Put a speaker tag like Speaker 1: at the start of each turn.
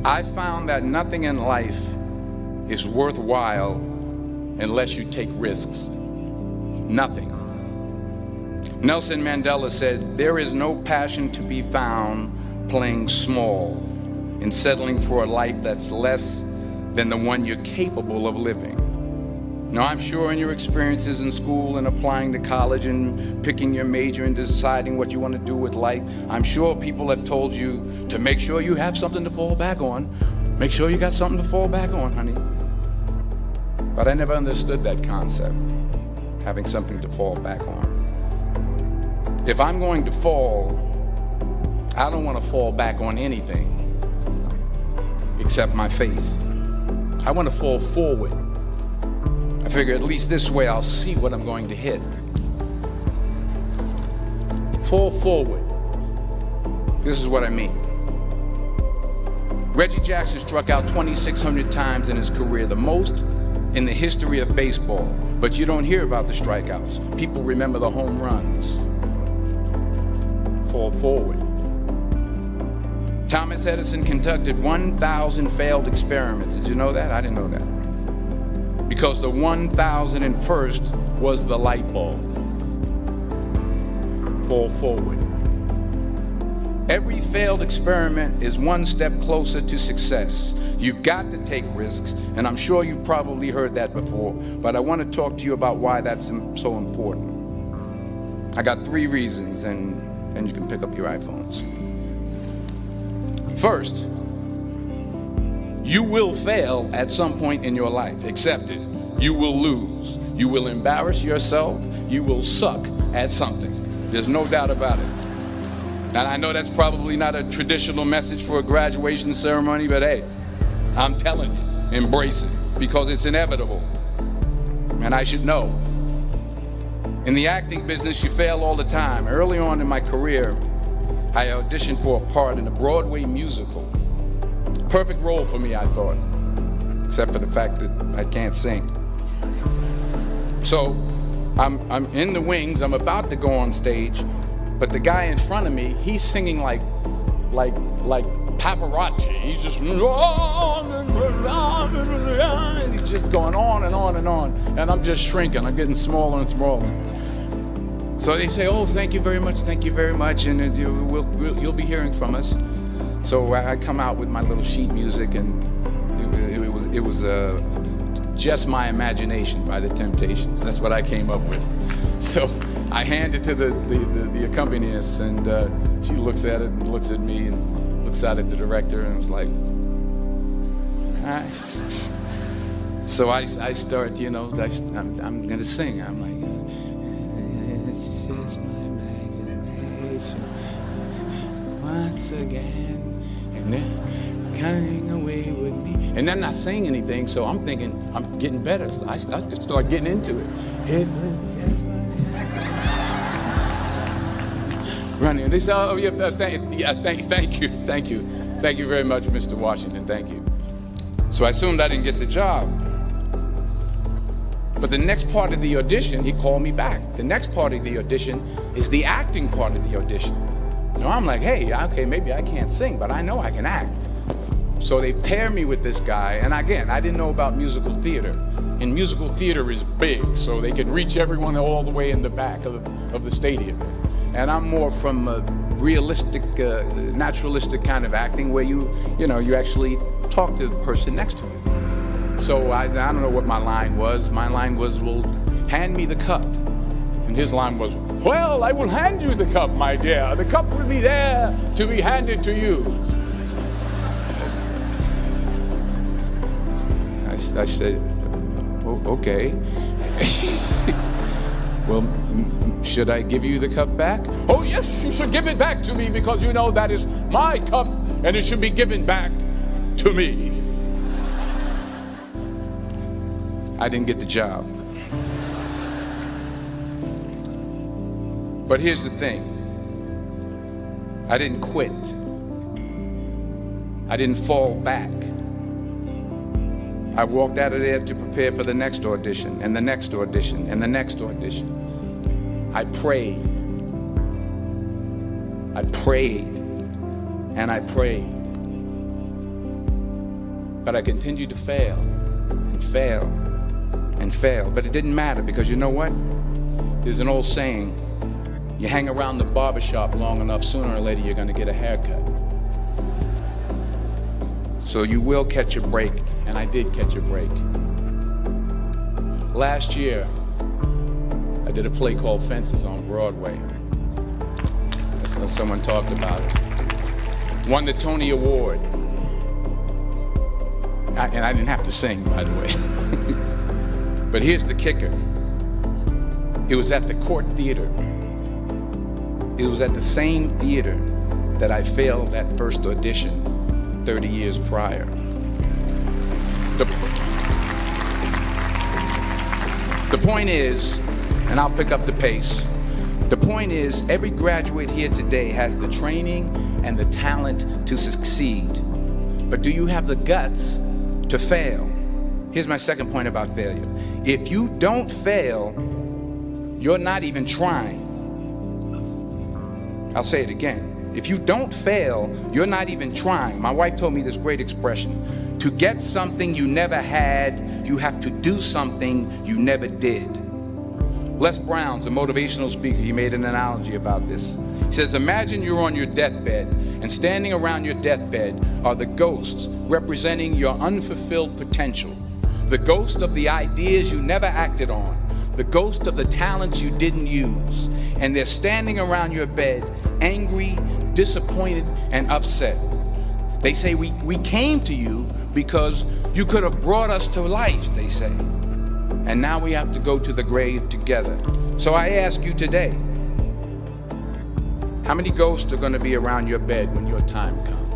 Speaker 1: I found that nothing in life is worthwhile unless you take risks. Nothing. Nelson Mandela said, "There is no passion to be found playing small and settling for a life that's less than the one you're capable of living." Now, I'm sure in your experiences in school and applying to college and picking your major and deciding what you want to do with life, I'm sure people have told you to make sure you have something to fall back on. Make sure you got something to fall back on, honey. But I never understood that concept, having something to fall back on. If I'm going to fall, I don't want to fall back on anything except my faith. I want to fall forward. I figure at least this way I'll see what I'm going to hit. Fall forward. This is what I mean. Reggie Jackson struck out 2,600 times in his career, the most in the history of baseball. But you don't hear about the strikeouts. People remember the home runs. Fall forward. Thomas Edison conducted 1,000 failed experiments. Did you know that? I didn't know that. Because the 1,001st was the light bulb. Fall forward. Every failed experiment is one step closer to success. You've got to take risks, and I'm sure you've probably heard that before, but I want to talk to you about why that's so important. I got 3 reasons, and you can pick up your iPhones. First, you will fail at some point in your life. Accept it. You will lose. You will embarrass yourself. You will suck at something. There's no doubt about it. And I know that's probably not a traditional message for a graduation ceremony, but hey, I'm telling you, embrace it, because it's inevitable. And I should know. In the acting business, you fail all the time. Early on in my career, I auditioned for a part in a Broadway musical. Perfect role for me, I thought, except for the fact that I can't sing. So I'm in the wings, I'm about to go on stage, but the guy in front of me, he's singing like Pavarotti. He's just, and he's just going on and on and on, and I'm just shrinking, I'm getting smaller and smaller. So they say, "Oh, thank you very much, and you'll be hearing from us." So I come out with my little sheet music, and it was Just My Imagination by the Temptations. That's what I came up with. So I hand it to the accompanist, and she looks at it and looks at me and looks out at the director and was like, "Hi." So I start, I'm gonna sing. I'm like, "It's just my imagination once again, and they're coming away with me." And they're not saying anything, so I'm thinking I'm getting better. So I start getting into it. It was just my running. They say, "Oh, yeah, thank you very much, Mr. Washington, thank you." So I assumed I didn't get the job. But the next part of the audition, he called me back. The next part of the audition is the acting part of the audition. I'm like, hey, okay, maybe I can't sing, but I know I can act. So they pair me with this guy, and again, I didn't know about musical theater. And musical theater is big, so they can reach everyone all the way in the back of the stadium. And I'm more from a realistic, naturalistic kind of acting where you actually talk to the person next to you. So I don't know what my line was. My line was, "Well, hand me the cup." And his line was, "Well, I will hand you the cup, my dear. The cup will be there to be handed to you." I said, "Oh, okay." "Well, should I give you the cup back?" "Oh, yes, you should give it back to me, because that is my cup, and it should be given back to me." I didn't get the job. But here's the thing. I didn't quit. I didn't fall back. I walked out of there to prepare for the next audition, and the next audition, and the next audition. I prayed. I prayed. And I prayed. But I continued to fail and fail and fail. But it didn't matter, because you know what? There's an old saying, you hang around the barbershop long enough, sooner or later you're going to get a haircut. So you will catch a break, and I did catch a break. Last year, I did a play called Fences on Broadway. Someone talked about it. Won the Tony Award. And I didn't have to sing, by the way. But here's the kicker. It was at the Court Theater. It was at the same theater that I failed that first audition 30 years prior. The point is, and I'll pick up the pace, the point is, every graduate here today has the training and the talent to succeed. But do you have the guts to fail? Here's my second point about failure. If you don't fail, you're not even trying. I'll say it again. If you don't fail, you're not even trying. My wife told me this great expression. To get something you never had, you have to do something you never did. Les Brown's a motivational speaker. He made an analogy about this. He says, imagine you're on your deathbed, and standing around your deathbed are the ghosts representing your unfulfilled potential. The ghost of the ideas you never acted on. The ghost of the talents you didn't use. And they're standing around your bed, angry, disappointed, and upset. They say, we came to you because you could have brought us to life, they say. And now we have to go to the grave together. So I ask you today, how many ghosts are going to be around your bed when your time comes?